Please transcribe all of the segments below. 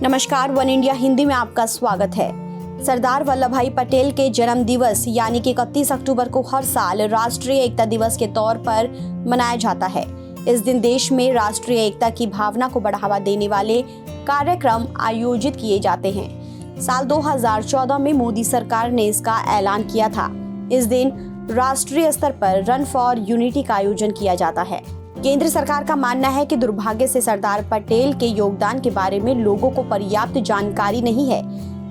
नमस्कार, one India Hindi में आपका स्वागत है। सरदार वल्लभ भाई पटेल के जन्म दिवस यानी कि 31 अक्टूबर को हर साल राष्ट्रीय एकता दिवस के तौर पर मनाया जाता है। इस दिन देश में राष्ट्रीय एकता की भावना को बढ़ावा देने वाले कार्यक्रम आयोजित किए जाते हैं। साल 2014 में मोदी सरकार ने इसका ऐलान किया था। इस दिन राष्ट्रीय स्तर पर रन फॉर यूनिटी का आयोजन किया जाता है। केंद्र सरकार का मानना है कि दुर्भाग्य से सरदार पटेल के योगदान के बारे में लोगों को पर्याप्त जानकारी नहीं है।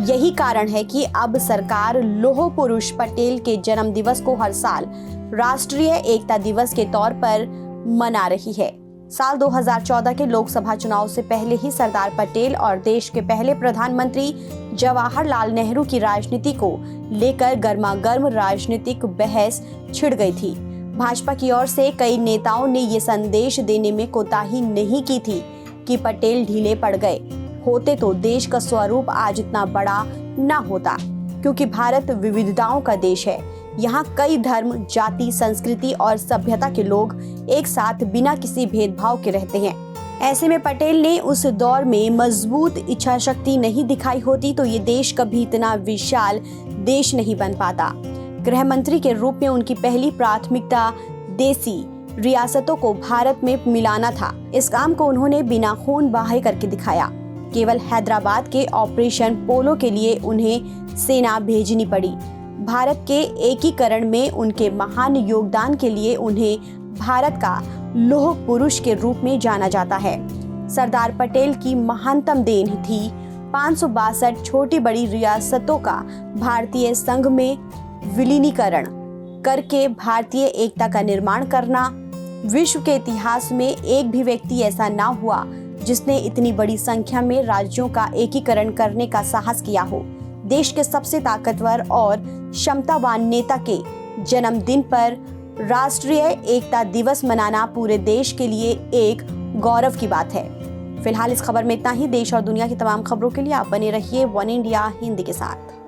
यही कारण है कि अब सरकार लौह पुरुष पटेल के जन्म दिवस को हर साल राष्ट्रीय एकता दिवस के तौर पर मना रही है। साल 2014 के लोकसभा चुनाव से पहले ही सरदार पटेल और देश के पहले प्रधानमंत्री जवाहरलाल नेहरू की राजनीति को लेकर गर्मागर्म राजनीतिक बहस छिड़ गई थी। भाजपा की ओर से कई नेताओं ने ये संदेश देने में कोताही नहीं की थी कि पटेल ढीले पड़ गए होते तो देश का स्वरूप आज इतना बड़ा न होता, क्योंकि भारत विविधताओं का देश है। यहाँ कई धर्म, जाति, संस्कृति और सभ्यता के लोग एक साथ बिना किसी भेदभाव के रहते हैं। ऐसे में पटेल ने उस दौर में मजबूत इच्छा शक्ति नहीं दिखाई होती तो ये देश कभी इतना विशाल देश नहीं बन पाता। गृह मंत्री के रूप में उनकी पहली प्राथमिकता देसी रियासतों को भारत में मिलाना था। इस काम को उन्होंने बिना खून बहाए करके दिखाया। केवल हैदराबाद के ऑपरेशन पोलो के लिए उन्हें सेना भेजनी पड़ी। भारत के एकीकरण में उनके महान योगदान के लिए उन्हें भारत का लौह पुरुष के रूप में जाना जाता है। सरदार पटेल की महानतम देन थी 562 छोटी बड़ी रियासतों का भारतीय संघ में विलीनीकरण करके भारतीय एकता का निर्माण करना। विश्व के इतिहास में एक भी व्यक्ति ऐसा ना हुआ जिसने इतनी बड़ी संख्या में राज्यों का एकीकरण करने का साहस किया हो। देश के सबसे ताकतवर और क्षमतावान नेता के जन्मदिन पर राष्ट्रीय एकता दिवस मनाना पूरे देश के लिए एक गौरव की बात है। फिलहाल इस खबर में इतना ही। देश और दुनिया की तमाम खबरों के लिए आप बने रहिए वन इंडिया हिंदी के साथ।